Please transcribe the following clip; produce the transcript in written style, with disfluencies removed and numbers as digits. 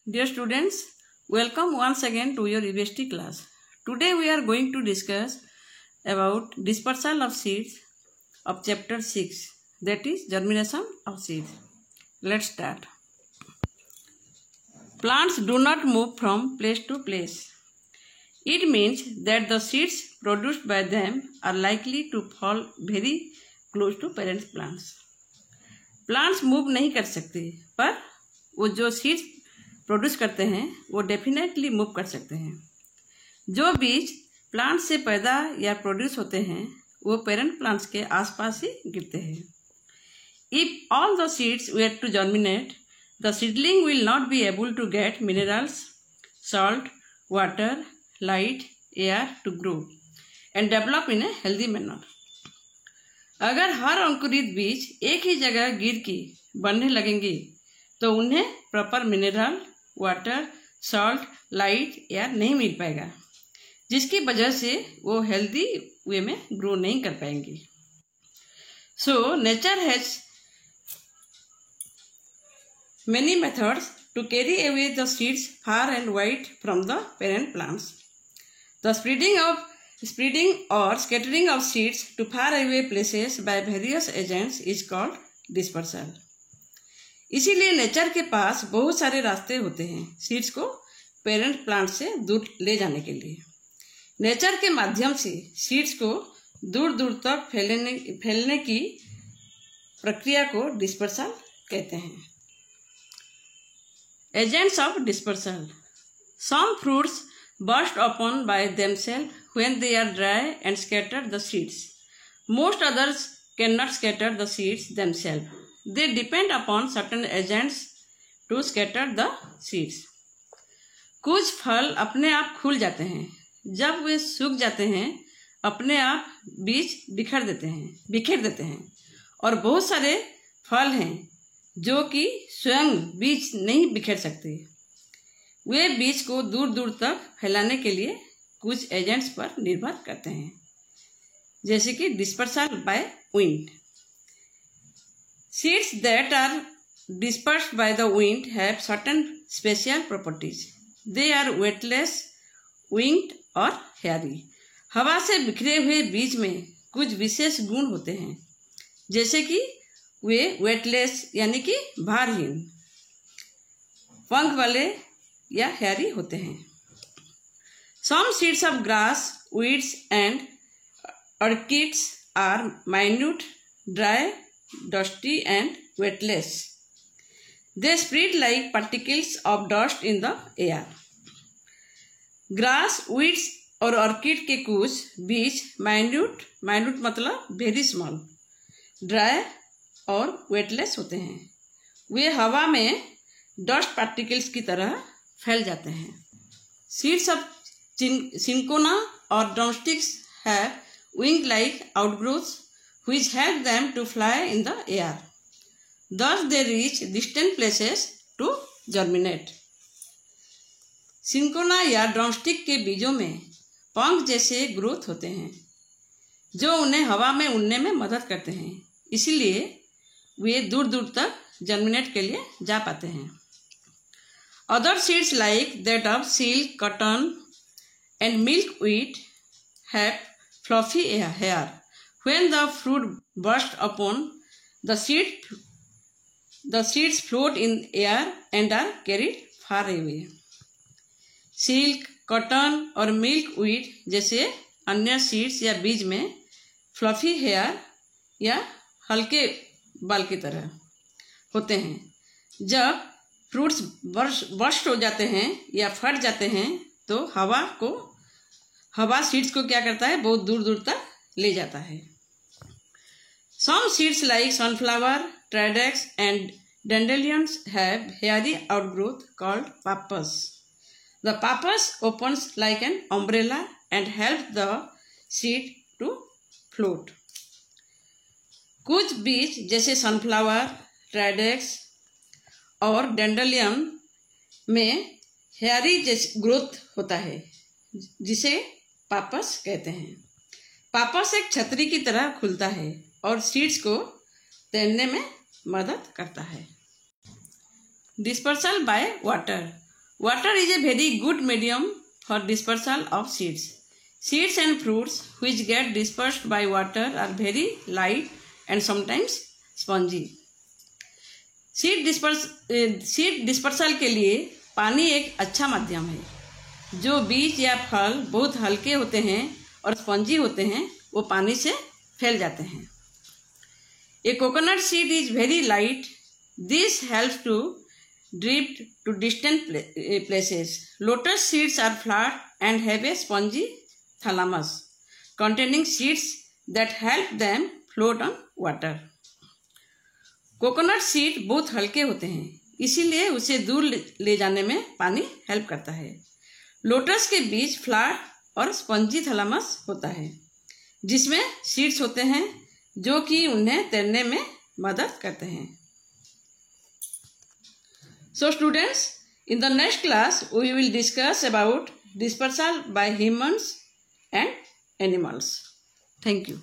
Dear students, welcome once again to your UST class. Today we are going to discuss about dispersal of seeds of chapter 6, that is germination of seeds. Let's start. Plants do not move from place to place. It means that the seeds produced by them are likely to fall very close to parent plants. Plants move नहीं कर सकते, पर वो जो seeds produce करते हैं वो definitely move कर सकते हैं। जो बीज प्लांट से पैदा या प्रोड्यूस होते हैं वो पेरेंट प्लांट्स के आसपास ही गिरते हैं। If all the seeds were to germinate, the seedling will not be able to get minerals, salt, water, light, air to grow and develop in a healthy manner. अगर हर अंकुरित बीज एक ही जगह गिर के बढ़ने लगेंगे तो उन्हें proper mineral, water, salt, light, air नहीं मिल पाएगा, जिसकी वजह से वो हेल्दी वे में ग्रो नहीं कर पाएंगे। So nature has many methods to carry away the seeds far and wide from the parent plants. The spreading और scattering of seeds to far away places by various agents is called dispersal. इसीलिए nature के पास बहुत सारे रास्ते होते हैं seeds को पेरेंट प्लांट से दूर ले जाने के लिए। नेचर के माध्यम से सीड्स को दूर दूर तक फैलने की प्रक्रिया को डिस्पर्सल कहते हैं। Agents of dispersal: some fruits burst upon by themselves when they are dry and scatter the seeds. Most others can not scatter the seeds themselves. They depend upon certain agents to scatter the seeds. कुछ फल अपने आप खुल जाते हैं, जब वे सूख जाते हैं अपने आप बीज बिखेर देते हैं और बहुत सारे फल हैं जो कि स्वयं बीज नहीं बिखेर सकते। वे बीज को दूर दूर तक फैलाने के लिए कुछ एजेंट्स पर निर्भर करते हैं, जैसे कि dispersal by wind. Seeds that are dispersed by the wind have certain special properties. They are weightless, winged और hairy. हवा से बिखरे हुए बीज में कुछ विशेष गुण होते हैं, जैसे कि वे weightless यानी कि भारहीन, पंख वाले या hairy होते हैं। Some seeds of grass, weeds and orchids are minute, dry, dusty and weightless. They spread like particles of dust in the air. Grass, weeds और ऑर्किड के कुछ बीज माइन्यूट मतलब वेरी स्मॉल, ड्राई और वेटलेस होते हैं। वे हवा में डस्ट पार्टिकल्स की तरह फैल जाते हैं। सीड्स ऑफ सिंकोना और drumsticks have wing like outgrowths which help them to fly in the air. Thus they reach distant places to germinate. Cinchona या ड्रमस्टिक के बीजों में पंख जैसे ग्रोथ होते हैं जो उन्हें हवा में उड़ने में मदद करते हैं, इसीलिए वे दूर दूर तक जर्मिनेट के लिए जा पाते हैं। Other seeds like that of silk, cotton and milkweed have fluffy hair. When the fruit bursts upon the seeds float in air and are carried far away. Silk, cotton और मिल्कवीड जैसे अन्य seeds या बीज में fluffy hair या हल्के बाल की तरह होते हैं। जब फ्रूट्स बर्स्ट हो जाते हैं या फट जाते हैं तो हवा सीड्स को क्या करता है, बहुत दूर दूर तक ले जाता है। Some seeds like sunflower, tradex and dandelions have hairy outgrowth called pappus. The pappus opens like an umbrella and helps the seed to float. कुछ बीज जैसे सनफ्लावर, ट्राइडेक्स और डेंडेलियन में हेयरी ग्रोथ होता है, जिसे पापस कहते हैं। पापस एक छतरी की तरह खुलता है और सीड्स को तैरने में मदद करता है। Dispersal by water: Water is a very good medium for dispersal of seeds. Seeds and fruits which get dispersed by water are very light and sometimes spongy. Seed dispersal के लिए पानी एक अच्छा माध्यम है। जो बीज या फल बहुत हल्के होते हैं और स्पंजी होते हैं वो पानी से फैल जाते हैं। A coconut seed is very light. This helps to drift to distant places. Lotus seeds are flat and have a spongy thalamus containing seeds that help them float on water. Coconut seed बहुत हल्के होते हैं, इसीलिए उसे दूर ले जाने में पानी हेल्प करता है। लोटस के बीज फ्लैट और स्पंजी थैलामस होता है जिसमें सीड्स होते हैं जो कि उन्हें तैरने में मदद करते हैं। So students, in the next class we will discuss about dispersal by humans and animals. Thank you.